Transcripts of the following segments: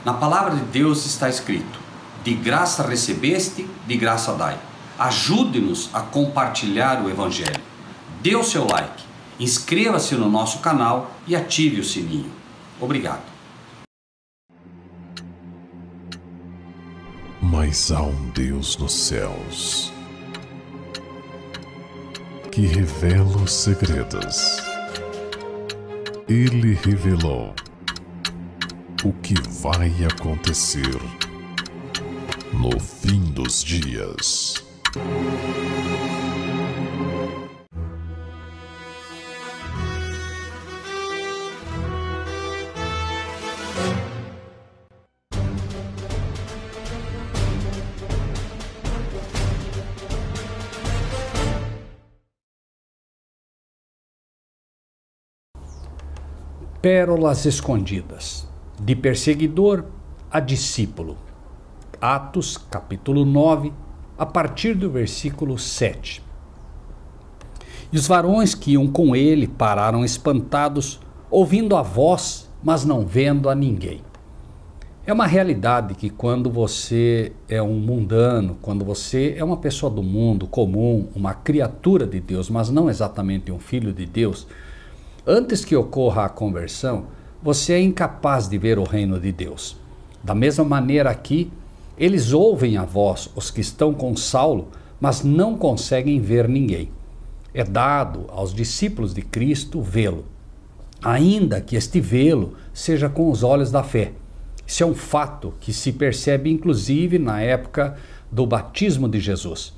Na palavra de Deus está escrito: de graça recebeste, de graça dai. Ajude-nos a compartilhar o Evangelho. Dê o seu like, inscreva-se no nosso canal e ative o sininho. Obrigado. Mas há um Deus nos céus que revela os segredos. Ele revelou o que vai acontecer no fim dos dias. Pérolas escondidas, de perseguidor a discípulo. Atos, capítulo 9, a partir do versículo 7. E os varões que iam com ele pararam espantados, ouvindo a voz, mas não vendo a ninguém. É uma realidade que quando você é um mundano, quando você é uma pessoa do mundo comum, uma criatura de Deus, mas não exatamente um filho de Deus, antes que ocorra a conversão, você é incapaz de ver o reino de Deus. Da mesma maneira aqui, eles ouvem a voz, os que estão com Saulo, mas não conseguem ver ninguém. É dado aos discípulos de Cristo vê-lo, ainda que este vê-lo seja com os olhos da fé. Isso é um fato que se percebe inclusive na época do batismo de Jesus.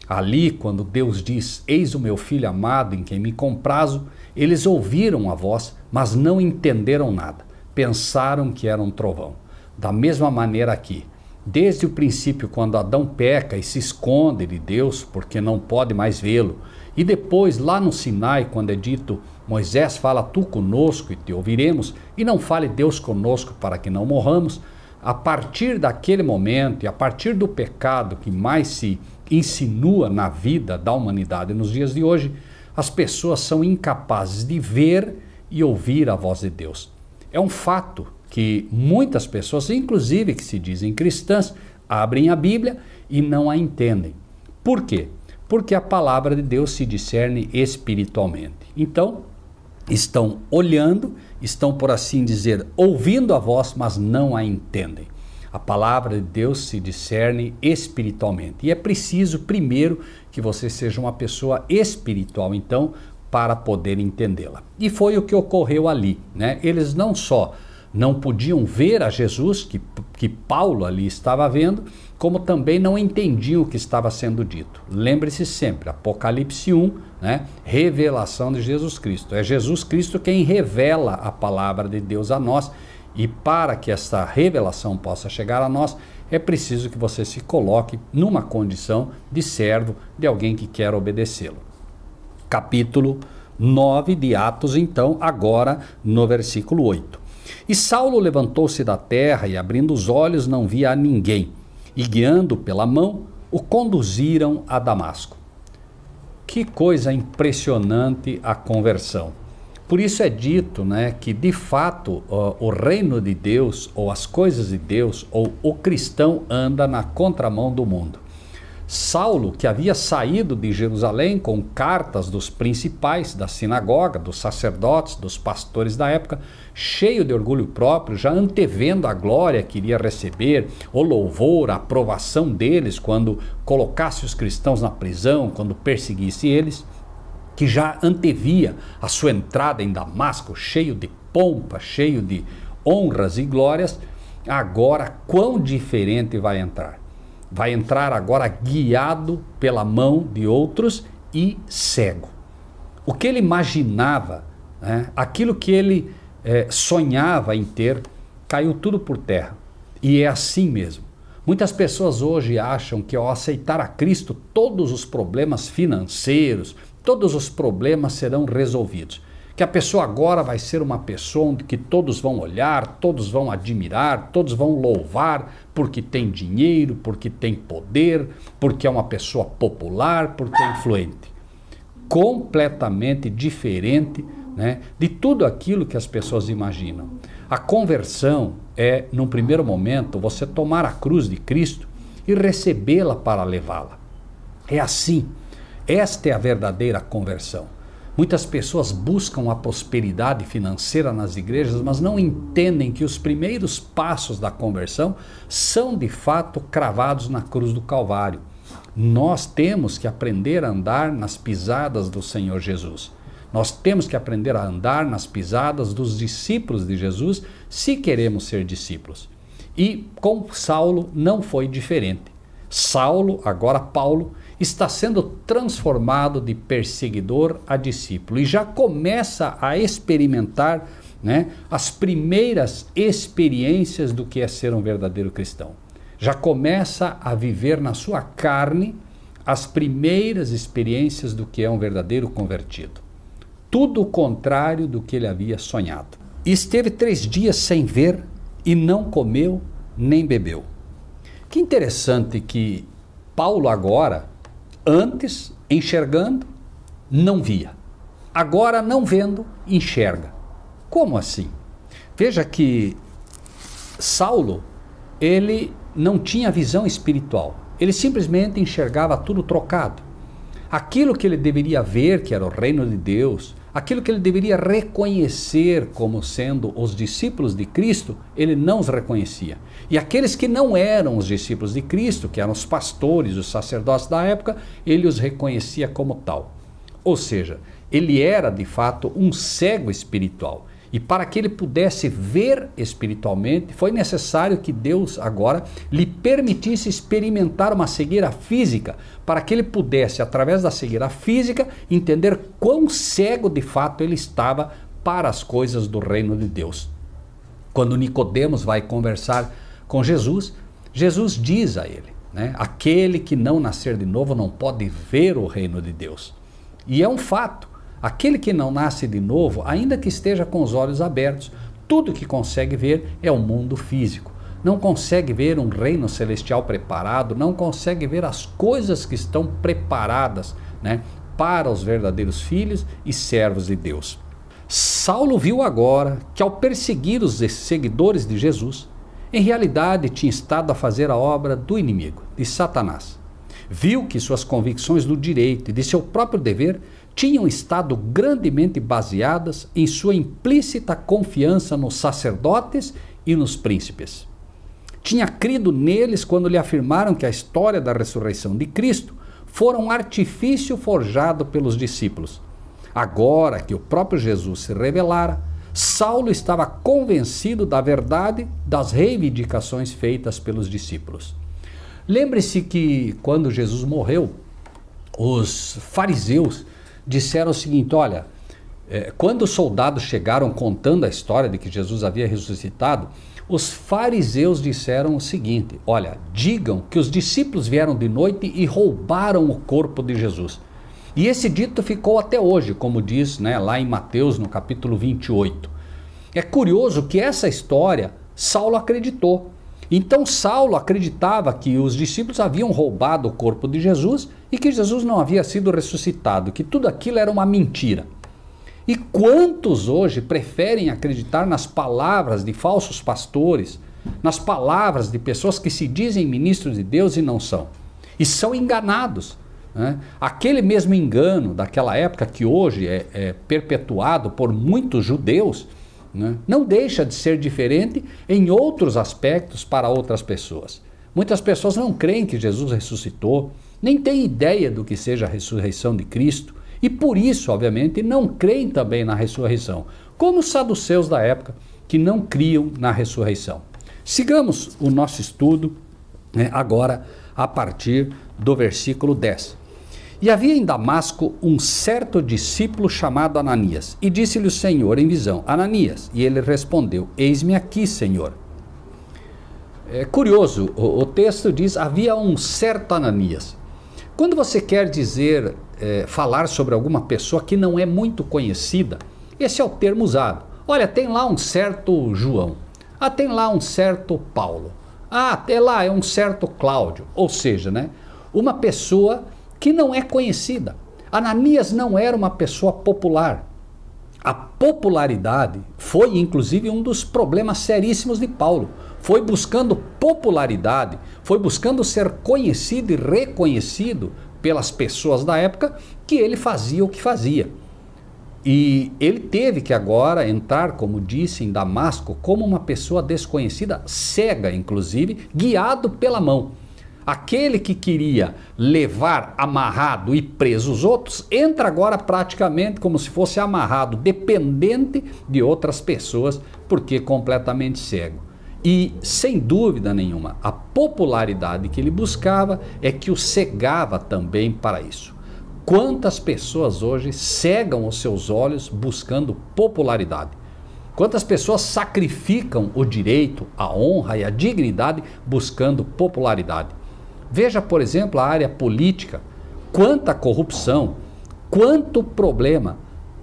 Ali, quando Deus diz: eis o meu filho amado em quem me comprazo, eles ouviram a voz, mas não entenderam nada. Pensaram que era um trovão. Da mesma maneira aqui, desde o princípio, quando Adão peca e se esconde de Deus, porque não pode mais vê-lo, e depois lá no Sinai, quando é dito: Moisés, fala tu conosco e te ouviremos, e não fale Deus conosco para que não morramos, a partir daquele momento e a partir do pecado que mais se insinua na vida da humanidade nos dias de hoje, as pessoas são incapazes de ver e ouvir a voz de Deus. É um fato que muitas pessoas, inclusive que se dizem cristãs, abrem a Bíblia e não a entendem. Por quê? Porque a palavra de Deus se discerne espiritualmente. Então, estão olhando, estão, por assim dizer, ouvindo a voz, mas não a entendem. A palavra de Deus se discerne espiritualmente. E é preciso, primeiro, que você seja uma pessoa espiritual, então, para poder entendê-la. E foi o que ocorreu ali, né? Eles não só não podiam ver a Jesus, que Paulo ali estava vendo, como também não entendiam o que estava sendo dito. Lembre-se sempre, Apocalipse 1, né? Revelação de Jesus Cristo. É Jesus Cristo quem revela a palavra de Deus a nós. E para que essa revelação possa chegar a nós, é preciso que você se coloque numa condição de servo, de alguém que quer obedecê-lo. Capítulo 9 de Atos, então, agora no versículo 8. E Saulo levantou-se da terra e, abrindo os olhos, não via a ninguém. E, guiando pela mão, o conduziram a Damasco. Que coisa impressionante a conversão. Por isso é dito, né, que de fato o reino de Deus, ou as coisas de Deus, ou o cristão anda na contramão do mundo. Saulo, que havia saído de Jerusalém com cartas dos principais da sinagoga, dos sacerdotes, dos pastores da época, cheio de orgulho próprio, já antevendo a glória que iria receber, o louvor, a aprovação deles quando colocasse os cristãos na prisão, quando perseguisse eles, que já antevia a sua entrada em Damasco, cheio de pompa, cheio de honras e glórias, agora quão diferente vai entrar? Vai entrar agora guiado pela mão de outros e cego. O que ele imaginava, né, aquilo que ele sonhava em ter, caiu tudo por terra. E é assim mesmo. Muitas pessoas hoje acham que ao aceitar a Cristo, todos os problemas financeiros, todos os problemas serão resolvidos. Que a pessoa agora vai ser uma pessoa onde que todos vão olhar, todos vão admirar, todos vão louvar porque tem dinheiro, porque tem poder, porque é uma pessoa popular, porque é influente. Completamente diferente né, de tudo aquilo que as pessoas imaginam. A conversão é, num primeiro momento, você tomar a cruz de Cristo e recebê-la para levá-la. É assim. Esta é a verdadeira conversão. Muitas pessoas buscam a prosperidade financeira nas igrejas, mas não entendem que os primeiros passos da conversão são de fato cravados na cruz do Calvário. Nós temos que aprender a andar nas pisadas do Senhor Jesus. Nós temos que aprender a andar nas pisadas dos discípulos de Jesus se queremos ser discípulos. E com Saulo não foi diferente. Saulo, agora Paulo, está sendo transformado de perseguidor a discípulo e já começa a experimentar, né, as primeiras experiências do que é ser um verdadeiro cristão. Já começa a viver na sua carne as primeiras experiências do que é um verdadeiro convertido. Tudo o contrário do que ele havia sonhado. E esteve 3 dias sem ver e não comeu nem bebeu. Que interessante que Paulo agora, antes enxergando, não via. Agora não vendo, enxerga. Como assim? Veja que Saulo, ele não tinha visão espiritual. Ele simplesmente enxergava tudo trocado. Aquilo que ele deveria ver, que era o reino de Deus, aquilo que ele deveria reconhecer como sendo os discípulos de Cristo, ele não os reconhecia. E aqueles que não eram os discípulos de Cristo, que eram os pastores, os sacerdotes da época, ele os reconhecia como tal. Ou seja, ele era de fato um cego espiritual. E para que ele pudesse ver espiritualmente, foi necessário que Deus agora lhe permitisse experimentar uma cegueira física, para que ele pudesse, através da cegueira física, entender quão cego de fato ele estava para as coisas do reino de Deus. Quando Nicodemos vai conversar com Jesus, Jesus diz a ele, né, aquele que não nascer de novo não pode ver o reino de Deus. E é um fato. Aquele que não nasce de novo, ainda que esteja com os olhos abertos, tudo que consegue ver é o mundo físico. Não consegue ver um reino celestial preparado, não consegue ver as coisas que estão preparadas, né, para os verdadeiros filhos e servos de Deus. Saulo viu agora que ao perseguir os seguidores de Jesus, em realidade tinha estado a fazer a obra do inimigo, de Satanás. Viu que suas convicções do direito e de seu próprio dever tinham estado grandemente baseadas em sua implícita confiança nos sacerdotes e nos príncipes. Tinha crido neles quando lhe afirmaram que a história da ressurreição de Cristo fora um artifício forjado pelos discípulos. Agora que o próprio Jesus se revelara, Saulo estava convencido da verdade das reivindicações feitas pelos discípulos. Lembre-se que quando Jesus morreu, os fariseus disseram o seguinte: olha, quando os soldados chegaram contando a história de que Jesus havia ressuscitado, os fariseus disseram o seguinte: olha, digam que os discípulos vieram de noite e roubaram o corpo de Jesus. E esse dito ficou até hoje, como diz, né, lá em Mateus, no capítulo 28. É curioso que essa história Saulo acreditou. Então Saulo acreditava que os discípulos haviam roubado o corpo de Jesus e que Jesus não havia sido ressuscitado, que tudo aquilo era uma mentira. E quantos hoje preferem acreditar nas palavras de falsos pastores, nas palavras de pessoas que se dizem ministros de Deus e não são? E são enganados, né? Aquele mesmo engano daquela época que hoje é perpetuado por muitos judeus, né, não deixa de ser diferente em outros aspectos para outras pessoas. Muitas pessoas não creem que Jesus ressuscitou, nem têm ideia do que seja a ressurreição de Cristo e por isso, obviamente, não creem também na ressurreição, como os saduceus da época que não criam na ressurreição. Sigamos o nosso estudo, né, agora a partir do versículo 10. E havia em Damasco um certo discípulo chamado Ananias, e disse-lhe o Senhor em visão: Ananias. E ele respondeu: Eis-me aqui, Senhor. É curioso, o texto diz: havia um certo Ananias. Quando você quer dizer, falar sobre alguma pessoa que não é muito conhecida, esse é o termo usado. Olha, tem lá um certo João. Ah, tem lá um certo Paulo. Ah, tem lá é um certo Cláudio. Ou seja, né, uma pessoa que não é conhecida. Ananias não era uma pessoa popular. A popularidade foi inclusive um dos problemas seríssimos de Paulo. Foi buscando popularidade, foi buscando ser conhecido e reconhecido pelas pessoas da época que ele fazia o que fazia. E ele teve que agora entrar, como disse, em Damasco, como uma pessoa desconhecida, cega inclusive, guiado pela mão. Aquele que queria levar amarrado e preso os outros, entra agora praticamente como se fosse amarrado, dependente de outras pessoas, porque completamente cego. E, sem dúvida nenhuma, a popularidade que ele buscava é que o cegava também para isso. Quantas pessoas hoje cegam os seus olhos buscando popularidade? Quantas pessoas sacrificam o direito, a honra e a dignidade buscando popularidade? Veja, por exemplo, a área política. Quanta corrupção, quanto problema,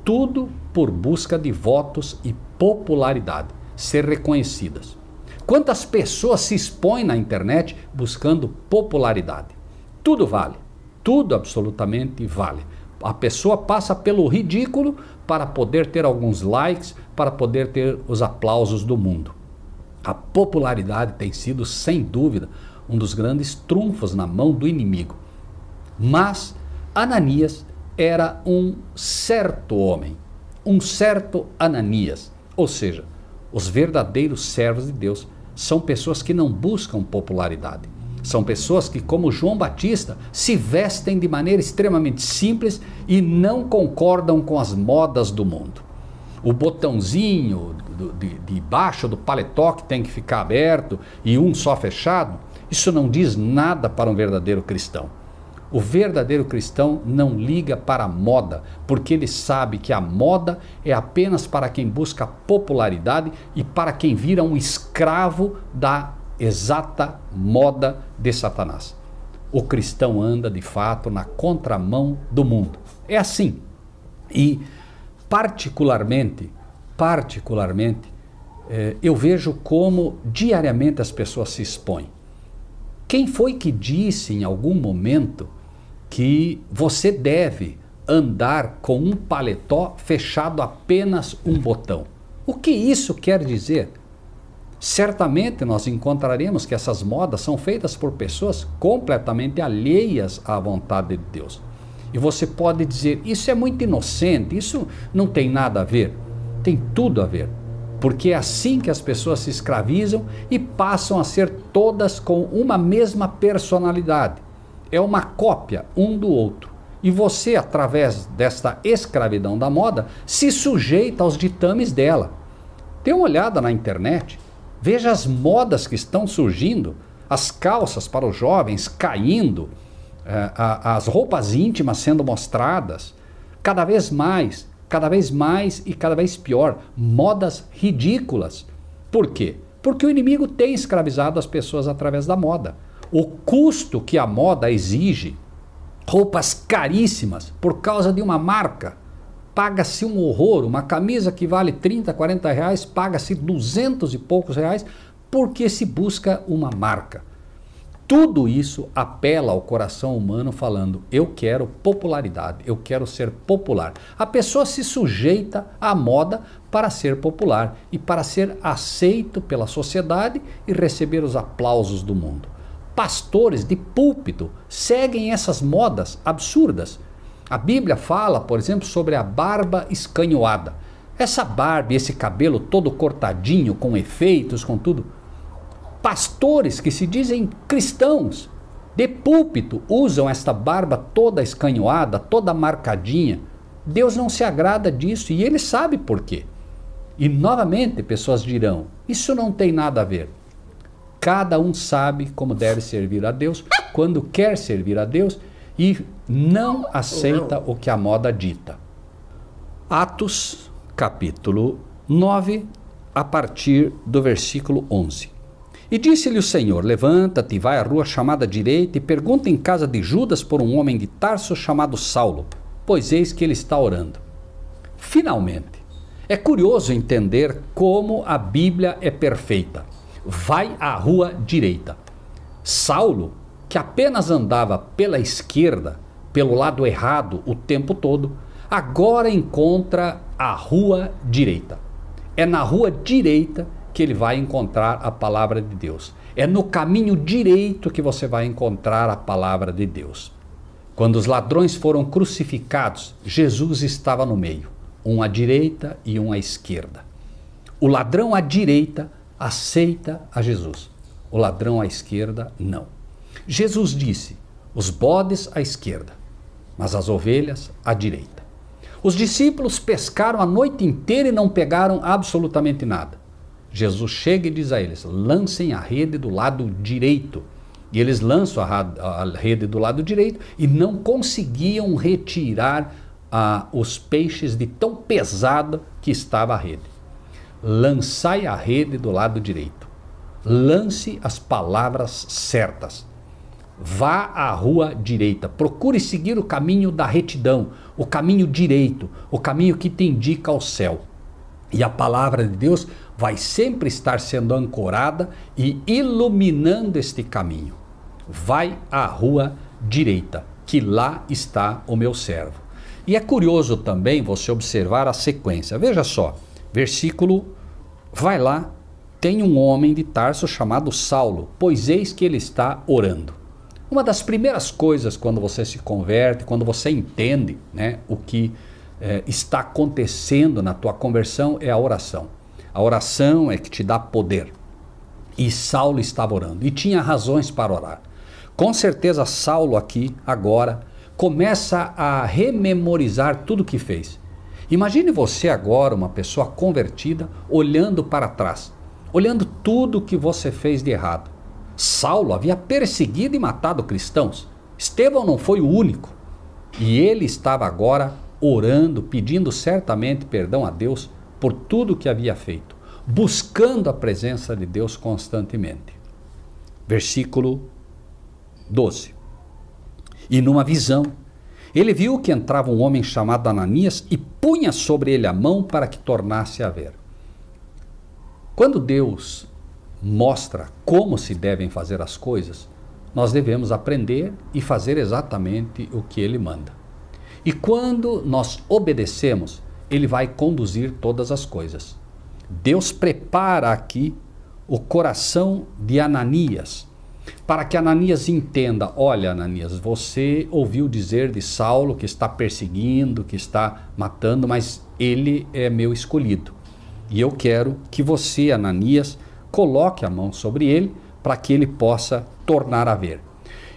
tudo por busca de votos e popularidade, ser reconhecidas. Quantas pessoas se expõem na internet buscando popularidade? Tudo vale, tudo absolutamente vale. A pessoa passa pelo ridículo para poder ter alguns likes, para poder ter os aplausos do mundo. A popularidade tem sido, sem dúvida, um dos grandes trunfos na mão do inimigo. Mas Ananias era um certo homem, um certo Ananias. Ou seja, os verdadeiros servos de Deus são pessoas que não buscam popularidade. São pessoas que, como João Batista, se vestem de maneira extremamente simples e não concordam com as modas do mundo. O botãozinho de baixo do paletó que tem que ficar aberto e um só fechado, isso não diz nada para um verdadeiro cristão. O verdadeiro cristão não liga para a moda, porque ele sabe que a moda é apenas para quem busca popularidade e para quem vira um escravo da exata moda de Satanás. O cristão anda de fato na contramão do mundo. É assim. E particularmente, eu vejo como diariamente as pessoas se expõem. Quem foi que disse em algum momento que você deve andar com um paletó fechado apenas um botão? O que isso quer dizer? Certamente nós encontraremos que essas modas são feitas por pessoas completamente alheias à vontade de Deus. E você pode dizer, isso é muito inocente, isso não tem nada a ver. Tem tudo a ver. Porque é assim que as pessoas se escravizam e passam a ser todas com uma mesma personalidade. É uma cópia um do outro. E você, através desta escravidão da moda, se sujeita aos ditames dela. Dê uma olhada na internet. Veja as modas que estão surgindo. As calças para os jovens caindo. As roupas íntimas sendo mostradas. Cada vez mais e cada vez pior, modas ridículas. Por quê? Porque o inimigo tem escravizado as pessoas através da moda. O custo que a moda exige, roupas caríssimas por causa de uma marca, paga-se um horror. Uma camisa que vale 30, 40 reais, paga-se 200 e poucos reais porque se busca uma marca. Tudo isso apela ao coração humano falando, eu quero popularidade, eu quero ser popular. A pessoa se sujeita à moda para ser popular e para ser aceito pela sociedade e receber os aplausos do mundo. Pastores de púlpito seguem essas modas absurdas. A Bíblia fala, por exemplo, sobre a barba escanhoada. Essa barba e esse cabelo todo cortadinho, com efeitos, com tudo. Pastores que se dizem cristãos, de púlpito, usam esta barba toda escanhoada, toda marcadinha. Deus não se agrada disso e ele sabe por quê. E novamente pessoas dirão, isso não tem nada a ver. Cada um sabe como deve servir a Deus, quando quer servir a Deus e não aceita o que a moda dita. Atos, capítulo 9, a partir do versículo 11. E disse-lhe o Senhor, levanta-te e vai à rua chamada direita e pergunta em casa de Judas por um homem de Tarso chamado Saulo, pois eis que ele está orando. Finalmente, é curioso entender como a Bíblia é perfeita. Vai à rua direita. Saulo, que apenas andava pela esquerda, pelo lado errado o tempo todo, agora encontra a rua direita. É na rua direita que ele vai encontrar a palavra de Deus. É no caminho direito que você vai encontrar a palavra de Deus. Quando os ladrões foram crucificados, Jesus estava no meio, um à direita e um à esquerda. O ladrão à direita aceita a Jesus, o ladrão à esquerda não. Jesus disse: os bodes à esquerda, mas as ovelhas à direita. Os discípulos pescaram a noite inteira e não pegaram absolutamente nada. Jesus chega e diz a eles: lancem a rede do lado direito. E eles lançam a rede do lado direito e não conseguiam retirar os peixes de tão pesada que estava a rede. Lançai a rede do lado direito. Lance as palavras certas. Vá à rua direita. Procure seguir o caminho da retidão, o caminho direito, o caminho que te indica ao céu. E a palavra de Deus vai sempre estar sendo ancorada e iluminando este caminho. Vai à rua direita, que lá está o meu servo. E é curioso também você observar a sequência. Veja só, versículo, vai lá, tem um homem de Tarso chamado Saulo, pois eis que ele está orando. Uma das primeiras coisas quando você se converte, quando você entende, né, o que está acontecendo na tua conversão, é a oração. A oração é que te dá poder. E Saulo estava orando e tinha razões para orar. Com certeza Saulo aqui, agora, começa a rememorizar tudo o que fez. Imagine você agora, uma pessoa convertida, olhando para trás, olhando tudo que você fez de errado. Saulo havia perseguido e matado cristãos. Estevão não foi o único. E ele estava agora orando, pedindo certamente perdão a Deus por tudo que havia feito, buscando a presença de Deus constantemente. Versículo 12. E numa visão, ele viu que entrava um homem chamado Ananias e punha sobre ele a mão para que tornasse a ver. Quando Deus mostra como se devem fazer as coisas, nós devemos aprender e fazer exatamente o que ele manda. E quando nós obedecemos, ele vai conduzir todas as coisas. Deus prepara aqui o coração de Ananias, para que Ananias entenda: olha, Ananias, você ouviu dizer de Saulo que está perseguindo, que está matando, mas ele é meu escolhido. E eu quero que você, Ananias, coloque a mão sobre ele para que ele possa tornar a ver.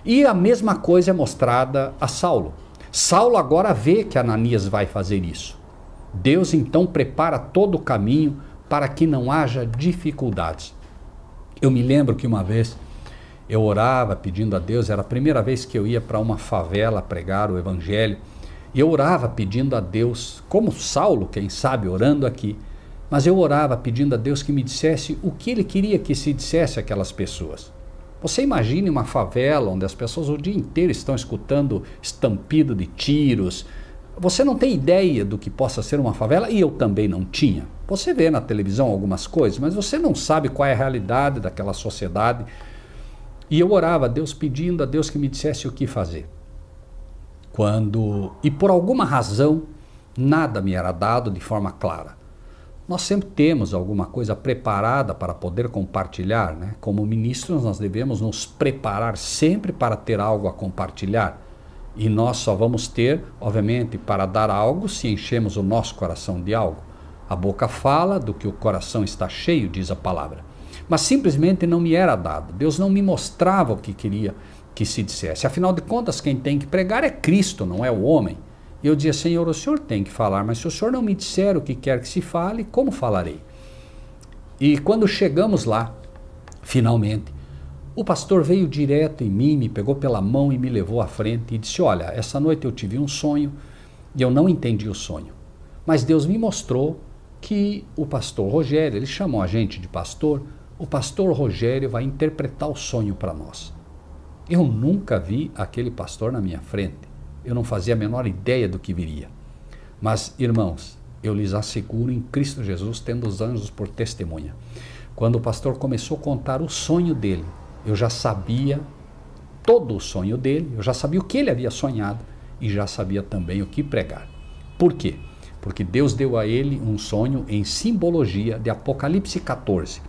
E a mesma coisa é mostrada a Saulo. Saulo agora vê que Ananias vai fazer isso. Deus então prepara todo o caminho para que não haja dificuldades. Eu me lembro que uma vez eu orava pedindo a Deus, era a primeira vez que eu ia para uma favela pregar o evangelho, e eu orava pedindo a Deus, como Saulo, quem sabe, orando aqui, mas eu orava pedindo a Deus que me dissesse o que ele queria que se dissesse àquelas pessoas. Você imagine uma favela onde as pessoas o dia inteiro estão escutando estampido de tiros. Você não tem ideia do que possa ser uma favela, e eu também não tinha. Você vê na televisão algumas coisas, mas você não sabe qual é a realidade daquela sociedade. E eu orava a Deus pedindo a Deus que me dissesse o que fazer. E por alguma razão, nada me era dado de forma clara. Nós sempre temos alguma coisa preparada para poder compartilhar, né? Como ministros, nós devemos nos preparar sempre para ter algo a compartilhar. E nós só vamos ter, obviamente, para dar algo se enchemos o nosso coração de algo. A boca fala do que o coração está cheio, diz a palavra. Mas simplesmente não me era dado. Deus não me mostrava o que queria que se dissesse. Afinal de contas, quem tem que pregar é Cristo, não é o homem. E eu dizia: Senhor, o Senhor tem que falar, mas se o Senhor não me disser o que quer que se fale, como falarei? E quando chegamos lá, finalmente, o pastor veio direto em mim, me pegou pela mão e me levou à frente e disse: olha, essa noite eu tive um sonho e eu não entendi o sonho. Mas Deus me mostrou que o pastor Rogério, ele chamou a gente de pastor, o pastor Rogério vai interpretar o sonho para nós. Eu nunca vi aquele pastor na minha frente. Eu não fazia a menor ideia do que viria. Mas, irmãos, eu lhes asseguro em Cristo Jesus, tendo os anjos por testemunha, quando o pastor começou a contar o sonho dele, eu já sabia todo o sonho dele, eu já sabia o que ele havia sonhado e já sabia também o que pregar. Por quê? Porque Deus deu a ele um sonho em simbologia de Apocalipse 14,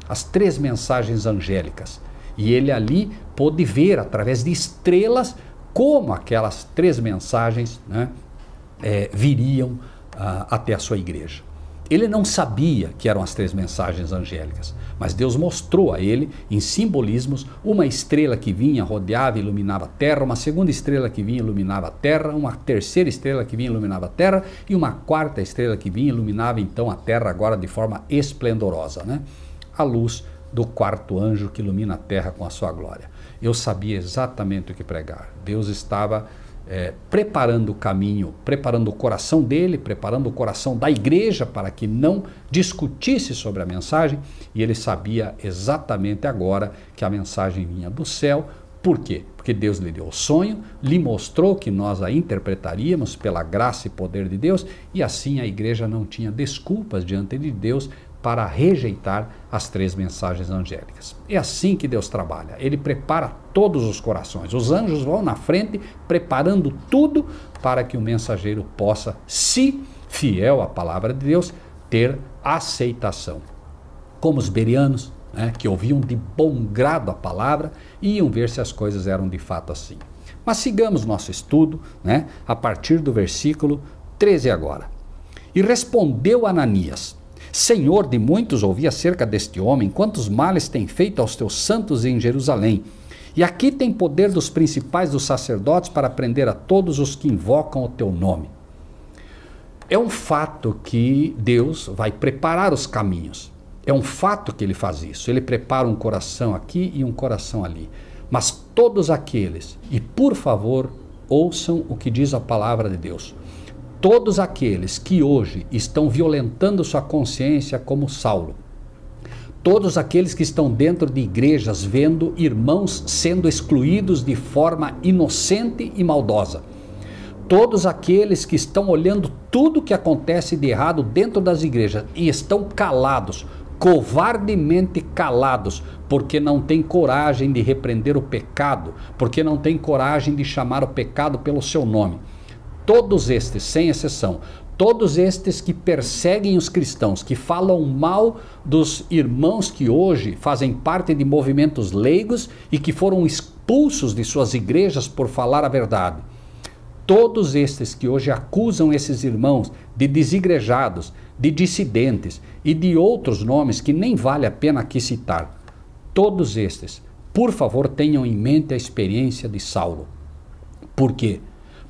as 3 mensagens angélicas. E ele ali pôde ver, através de estrelas, como aquelas 3 mensagens, né, viriam até a sua igreja. Ele não sabia que eram as 3 mensagens angélicas, mas Deus mostrou a ele, em simbolismos, uma estrela que vinha, rodeava e iluminava a terra, uma segunda estrela que vinha e iluminava a terra, uma terceira estrela que vinha e iluminava a terra, e uma quarta estrela que vinha e iluminava então a terra agora de forma esplendorosa, né? A luz do 4º anjo que ilumina a terra com a sua glória. Eu sabia exatamente o que pregar. Deus estava preparando o caminho, preparando o coração dele, preparando o coração da igreja para que não discutisse sobre a mensagem, e ele sabia exatamente agora que a mensagem vinha do céu. Por quê? Porque Deus lhe deu o sonho, lhe mostrou que nós a interpretaríamos pela graça e poder de Deus, e assim a igreja não tinha desculpas diante de Deus para rejeitar as 3 mensagens angélicas. É assim que Deus trabalha. Ele prepara todos os corações. Os anjos vão na frente, preparando tudo para que o mensageiro possa, se fiel à palavra de Deus, ter aceitação. Como os bereanos, né, que ouviam de bom grado a palavra e iam ver se as coisas eram de fato assim. Mas sigamos nosso estudo, né, a partir do versículo 13 agora. E respondeu Ananias: Senhor, de muitos ouvi acerca deste homem, quantos males tem feito aos teus santos em Jerusalém. E aqui tem poder dos principais dos sacerdotes para prender a todos os que invocam o teu nome. É um fato que Deus vai preparar os caminhos. É um fato que ele faz isso. Ele prepara um coração aqui e um coração ali. Mas todos aqueles, e por favor, ouçam o que diz a palavra de Deus. Todos aqueles que hoje estão violentando sua consciência como Saulo, todos aqueles que estão dentro de igrejas vendo irmãos sendo excluídos de forma inocente e maldosa, todos aqueles que estão olhando tudo que acontece de errado dentro das igrejas e estão calados, covardemente calados, porque não têm coragem de repreender o pecado, porque não têm coragem de chamar o pecado pelo seu nome. Todos estes, sem exceção, todos estes que perseguem os cristãos, que falam mal dos irmãos que hoje fazem parte de movimentos leigos e que foram expulsos de suas igrejas por falar a verdade. Todos estes que hoje acusam esses irmãos de desigrejados, de dissidentes e de outros nomes que nem vale a pena aqui citar, todos estes, por favor, tenham em mente a experiência de Saulo. Por quê?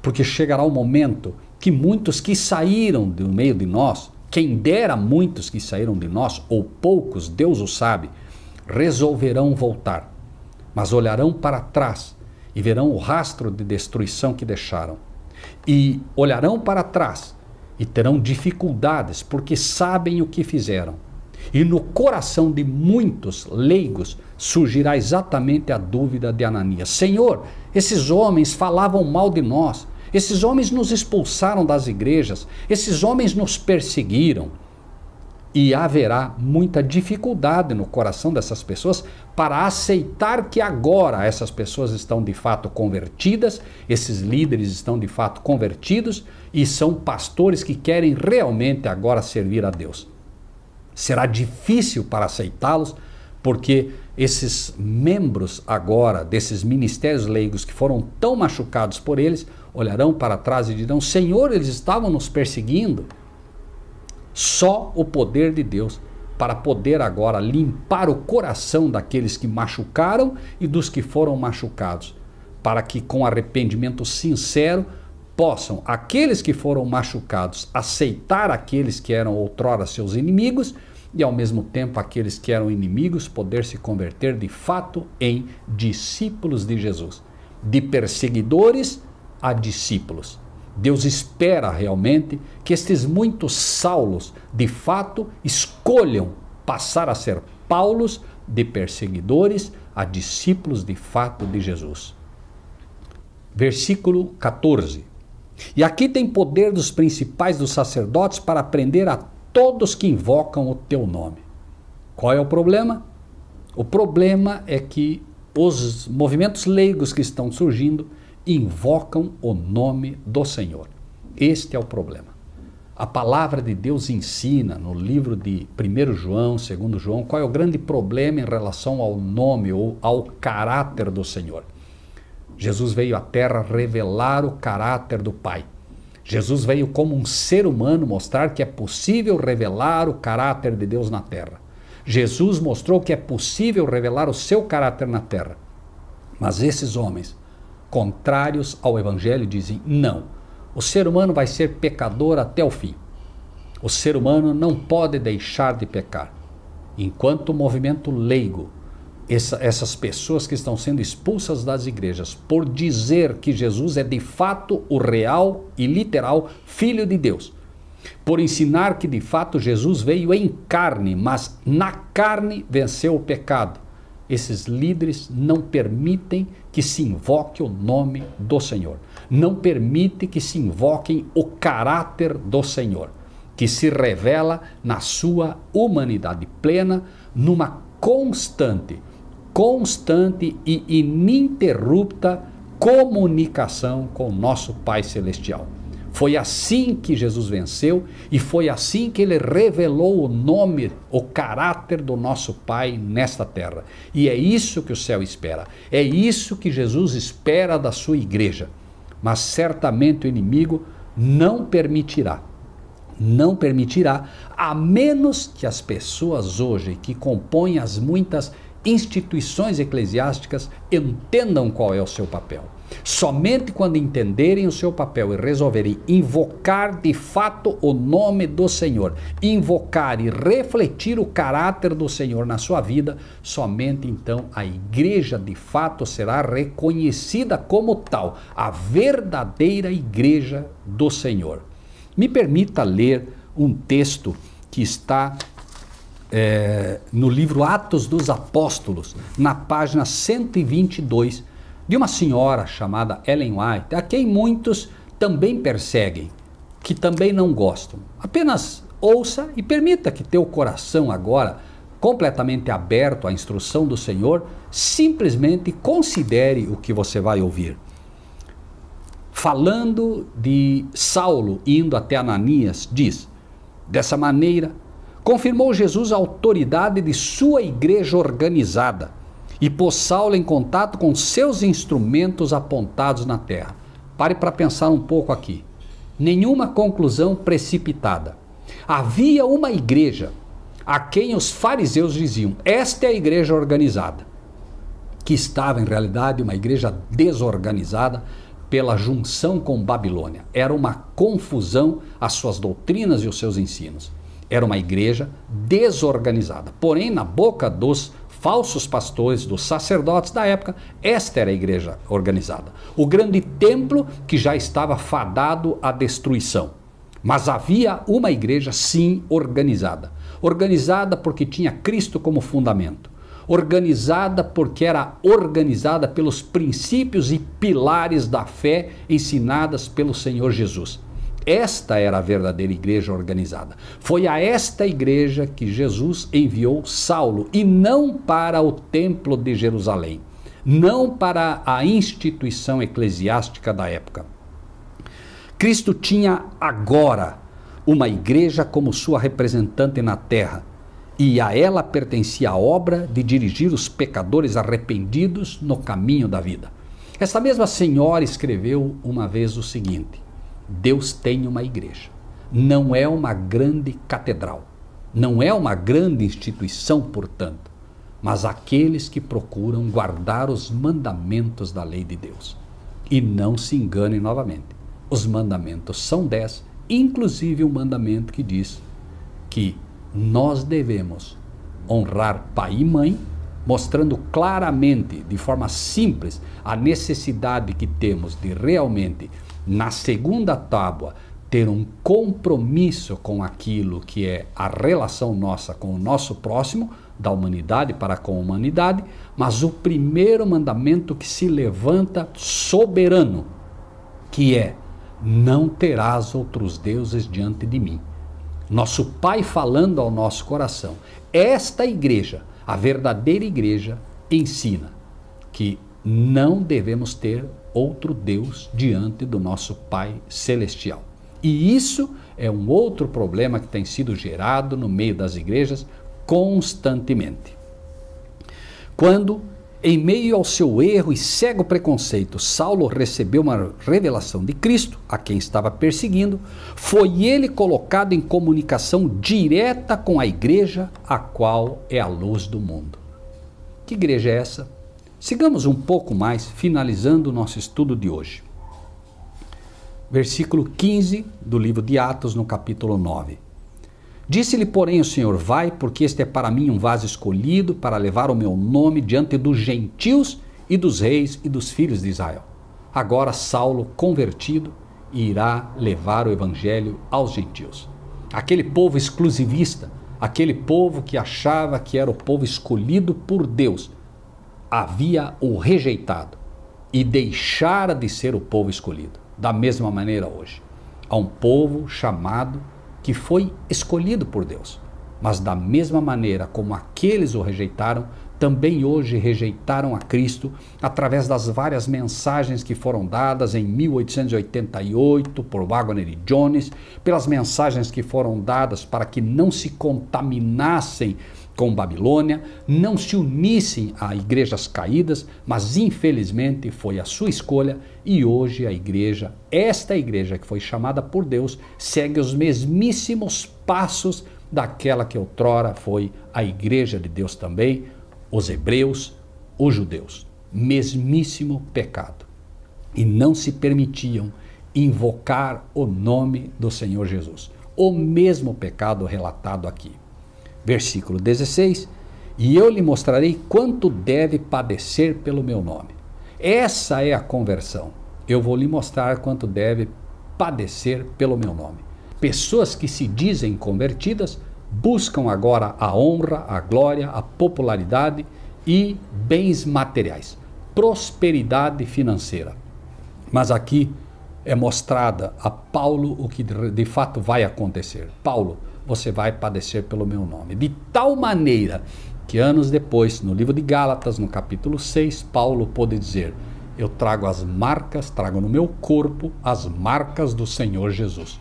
Porque chegará o momento que muitos que saíram do meio de nós, quem dera muitos que saíram de nós, ou poucos, Deus o sabe, resolverão voltar, mas olharão para trás e verão o rastro de destruição que deixaram. E olharão para trás e terão dificuldades, porque sabem o que fizeram. E no coração de muitos leigos surgirá exatamente a dúvida de Ananias: Senhor, esses homens falavam mal de nós, esses homens nos expulsaram das igrejas, esses homens nos perseguiram. E haverá muita dificuldade no coração dessas pessoas para aceitar que agora essas pessoas estão de fato convertidas, esses líderes estão de fato convertidos e são pastores que querem realmente agora servir a Deus. Será difícil para aceitá-los, porque esses membros agora desses ministérios leigos que foram tão machucados por eles, olharão para trás e dirão: Senhor, eles estavam nos perseguindo. Só o poder de Deus para poder agora limpar o coração daqueles que machucaram e dos que foram machucados, para que com arrependimento sincero possam aqueles que foram machucados aceitar aqueles que eram outrora seus inimigos e ao mesmo tempo aqueles que eram inimigos poder se converter de fato em discípulos de Jesus, de perseguidores a discípulos. Deus espera realmente que estes muitos Saulos de fato escolham passar a ser Paulos, de perseguidores a discípulos de fato de Jesus. Versículo 14. E aqui tem poder dos principais dos sacerdotes para prender a todos que invocam o teu nome. Qual é o problema? O problema é que os movimentos leigos que estão surgindo invocam o nome do Senhor. Este é o problema. A palavra de Deus ensina no livro de 1 João, 2 João, qual é o grande problema em relação ao nome ou ao caráter do Senhor. Jesus veio à terra revelar o caráter do Pai. Jesus veio como um ser humano mostrar que é possível revelar o caráter de Deus na terra. Jesus mostrou que é possível revelar o seu caráter na terra. Mas esses homens, contrários ao Evangelho, dizem: não, o ser humano vai ser pecador até o fim. O ser humano não pode deixar de pecar. Enquanto o movimento leigo, essas pessoas que estão sendo expulsas das igrejas por dizer que Jesus é de fato o real e literal Filho de Deus, por ensinar que de fato Jesus veio em carne, mas na carne venceu o pecado, esses líderes não permitem que se invoque o nome do Senhor, não permitem que se invoquem o caráter do Senhor, que se revela na sua humanidade plena, numa constante e ininterrupta comunicação com o nosso Pai Celestial. Foi assim que Jesus venceu e foi assim que ele revelou o nome, o caráter do nosso Pai nesta terra. E é isso que o céu espera, é isso que Jesus espera da sua igreja. Mas certamente o inimigo não permitirá, a menos que as pessoas hoje que compõem as muitas instituições eclesiásticas entendam qual é o seu papel. Somente quando entenderem o seu papel e resolverem invocar de fato o nome do Senhor, invocar e refletir o caráter do Senhor na sua vida, somente então a igreja de fato será reconhecida como tal, a verdadeira igreja do Senhor. Me permita ler um texto que está no livro Atos dos Apóstolos, na página 122, de uma senhora chamada Ellen White, a quem muitos também perseguem, que também não gostam. Apenas ouça e permita que teu coração agora, completamente aberto à instrução do Senhor, simplesmente considere o que você vai ouvir. Falando de Saulo indo até Ananias, diz: dessa maneira, confirmou Jesus a autoridade de sua igreja organizada e pôs Saulo em contato com seus instrumentos apontados na terra. Pare para pensar um pouco aqui. Nenhuma conclusão precipitada. Havia uma igreja a quem os fariseus diziam: esta é a igreja organizada, que estava em realidade uma igreja desorganizada pela junção com Babilônia. Era uma confusão as suas doutrinas e os seus ensinos. Era uma igreja desorganizada. Porém, na boca dos falsos pastores, dos sacerdotes da época, esta era a igreja organizada. O grande templo que já estava fadado à destruição. Mas havia uma igreja, sim, organizada. Organizada porque tinha Cristo como fundamento. Organizada porque era organizada pelos princípios e pilares da fé ensinadas pelo Senhor Jesus. Esta era a verdadeira igreja organizada. Foi a esta igreja que Jesus enviou Saulo, e não para o templo de Jerusalém, não para a instituição eclesiástica da época. Cristo tinha agora uma igreja como sua representante na terra, e a ela pertencia a obra de dirigir os pecadores arrependidos no caminho da vida. Esta mesma senhora escreveu uma vez o seguinte: Deus tem uma igreja, não é uma grande catedral, não é uma grande instituição, portanto, mas aqueles que procuram guardar os mandamentos da lei de Deus. E não se enganem novamente, os mandamentos são 10, inclusive o mandamento que diz que nós devemos honrar pai e mãe, mostrando claramente, de forma simples, a necessidade que temos de realmente, na segunda tábua, ter um compromisso com aquilo que é a relação nossa com o nosso próximo, da humanidade para com a humanidade, mas o primeiro mandamento que se levanta soberano, que é: não terás outros deuses diante de mim. Nosso Pai falando ao nosso coração. Esta igreja, a verdadeira igreja, ensina que não devemos ter outro Deus diante do nosso Pai Celestial. E isso é um outro problema que tem sido gerado no meio das igrejas constantemente. Quando, em meio ao seu erro e cego preconceito, Saulo recebeu uma revelação de Cristo, a quem estava perseguindo, foi ele colocado em comunicação direta com a igreja, a qual é a luz do mundo. Que igreja é essa? Sigamos um pouco mais, finalizando o nosso estudo de hoje. Versículo 15 do livro de Atos, no capítulo 9. Disse-lhe, porém, o Senhor, vai, porque este é para mim um vaso escolhido para levar o meu nome diante dos gentios e dos reis e dos filhos de Israel. Agora Saulo, convertido, irá levar o evangelho aos gentios. Aquele povo exclusivista, aquele povo que achava que era o povo escolhido por Deus, havia o rejeitado e deixara de ser o povo escolhido. Da mesma maneira hoje, há um povo chamado que foi escolhido por Deus, mas da mesma maneira como aqueles o rejeitaram, também hoje rejeitaram a Cristo através das várias mensagens que foram dadas em 1888 por Wagner e Jones, pelas mensagens que foram dadas para que não se contaminassem com Babilônia, não se unissem a igrejas caídas, mas infelizmente foi a sua escolha e hoje a igreja, esta igreja que foi chamada por Deus, segue os mesmíssimos passos daquela que outrora foi a igreja de Deus também, os hebreus, os judeus. Mesmíssimo pecado. E não se permitiam invocar o nome do Senhor Jesus. O mesmo pecado relatado aqui. Versículo 16, e eu lhe mostrarei quanto deve padecer pelo meu nome. Essa é a conversão. Eu vou lhe mostrar quanto deve padecer pelo meu nome. Pessoas que se dizem convertidas buscam agora a honra, a glória, a popularidade e bens materiais, prosperidade financeira. Mas aqui é mostrada a Paulo o que de fato vai acontecer. Paulo, você vai padecer pelo meu nome. De tal maneira que anos depois, no livro de Gálatas, no capítulo 6, Paulo pôde dizer, eu trago as marcas, trago no meu corpo as marcas do Senhor Jesus.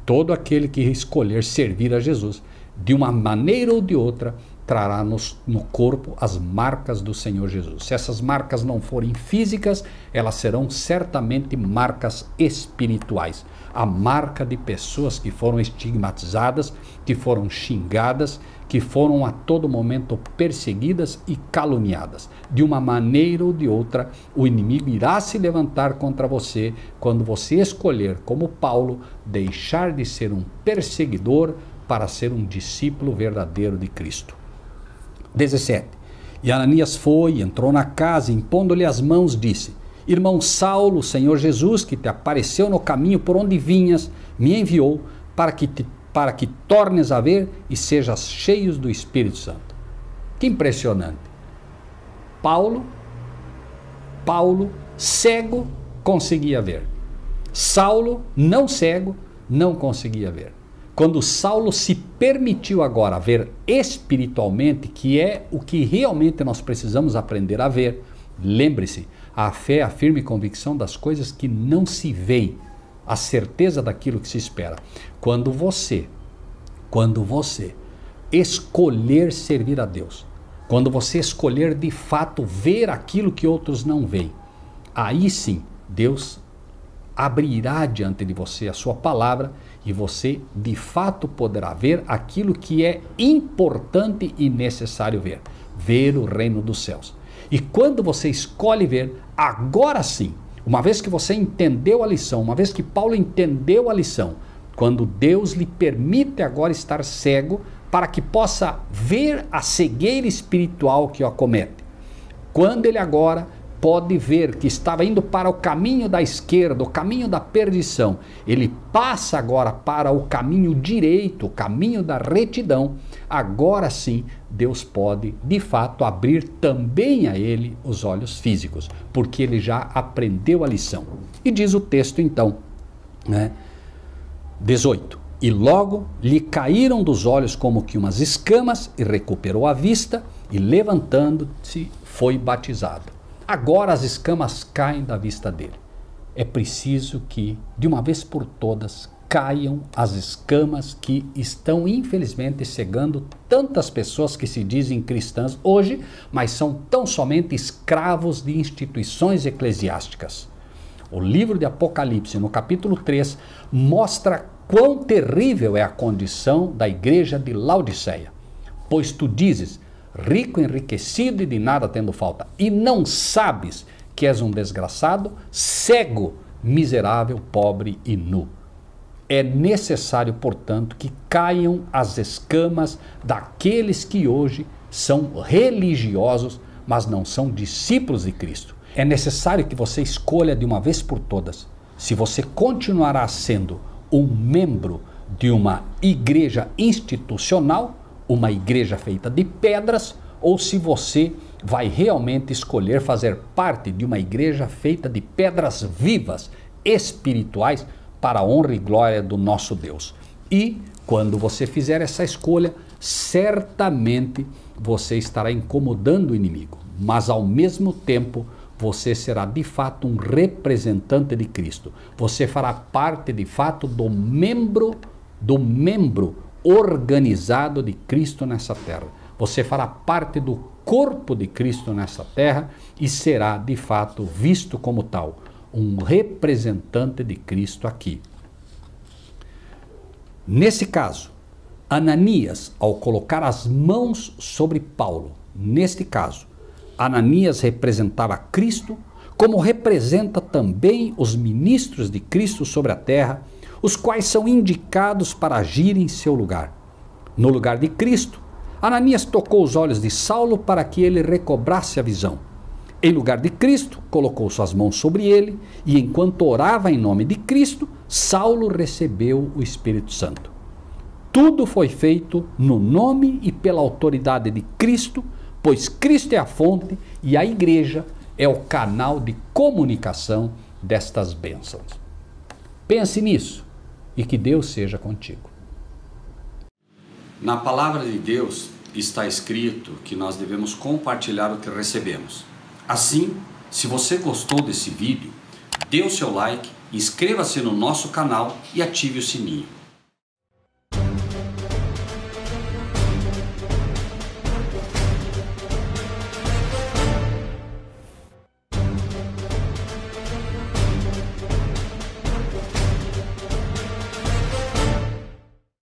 Todo aquele que escolher servir a Jesus, de uma maneira ou de outra, trará no corpo as marcas do Senhor Jesus. Se essas marcas não forem físicas, elas serão certamente marcas espirituais. A marca de pessoas que foram estigmatizadas, que foram xingadas, que foram a todo momento perseguidas e caluniadas. De uma maneira ou de outra, o inimigo irá se levantar contra você quando você escolher, como Paulo, deixar de ser um perseguidor para ser um discípulo verdadeiro de Cristo. 17. E Ananias foi, entrou na casa, impondo-lhe as mãos, disse, irmão Saulo, o Senhor Jesus, que te apareceu no caminho por onde vinhas, me enviou para que tornes a ver e sejas cheios do Espírito Santo. Que impressionante. Paulo, cego, conseguia ver. Saulo, não cego, não conseguia ver. Quando Saulo se permitiu agora ver espiritualmente, que é o que realmente nós precisamos aprender a ver, lembre-se, a fé é a firme convicção das coisas que não se veem, a certeza daquilo que se espera. Quando você escolher servir a Deus, quando você escolher de fato ver aquilo que outros não veem, aí sim Deus abrirá diante de você a sua palavra e você de fato poderá ver aquilo que é importante e necessário ver o reino dos céus. E quando você escolhe ver, agora sim, uma vez que você entendeu a lição, uma vez que Paulo entendeu a lição, quando Deus lhe permite agora estar cego para que possa ver a cegueira espiritual que o acomete, quando ele agora pode ver que estava indo para o caminho da esquerda, o caminho da perdição, ele passa agora para o caminho direito, o caminho da retidão, agora sim Deus pode de fato abrir também a ele os olhos físicos, porque ele já aprendeu a lição. E diz o texto então, 18, e logo lhe caíram dos olhos como que umas escamas e recuperou a vista e levantando-se foi batizado. Agora as escamas caem da vista dele. É preciso que, de uma vez por todas, caiam as escamas que estão infelizmente cegando tantas pessoas que se dizem cristãs hoje, mas são tão somente escravos de instituições eclesiásticas. O livro de Apocalipse, no capítulo 3, mostra quão terrível é a condição da igreja de Laodiceia. Pois tu dizes, rico, enriquecido e de nada tendo falta, e não sabes que és um desgraçado, cego, miserável, pobre e nu. É necessário, portanto, que caiam as escamas daqueles que hoje são religiosos, mas não são discípulos de Cristo. É necessário que você escolha de uma vez por todas se você continuará sendo um membro de uma igreja institucional, uma igreja feita de pedras, ou se você vai realmente escolher fazer parte de uma igreja feita de pedras vivas, espirituais, para a honra e glória do nosso Deus. E quando você fizer essa escolha, certamente você estará incomodando o inimigo, mas ao mesmo tempo você será de fato um representante de Cristo. Você fará parte de fato do membro organizado de Cristo nessa terra. Você fará parte do corpo de Cristo nessa terra e será de fato visto como tal, um representante de Cristo aqui. Nesse caso, Ananias, ao colocar as mãos sobre Paulo, neste caso, Ananias representava Cristo, como representa também os ministros de Cristo sobre a terra, os quais são indicados para agir em seu lugar. No lugar de Cristo, Ananias tocou os olhos de Saulo para que ele recobrasse a visão. Em lugar de Cristo, colocou suas mãos sobre ele e, enquanto orava em nome de Cristo, Saulo recebeu o Espírito Santo. Tudo foi feito no nome e pela autoridade de Cristo, pois Cristo é a fonte e a igreja é o canal de comunicação destas bênçãos. Pense nisso e que Deus seja contigo. Na palavra de Deus está escrito que nós devemos compartilhar o que recebemos. Assim, se você gostou desse vídeo, dê o seu like, inscreva-se no nosso canal e ative o sininho.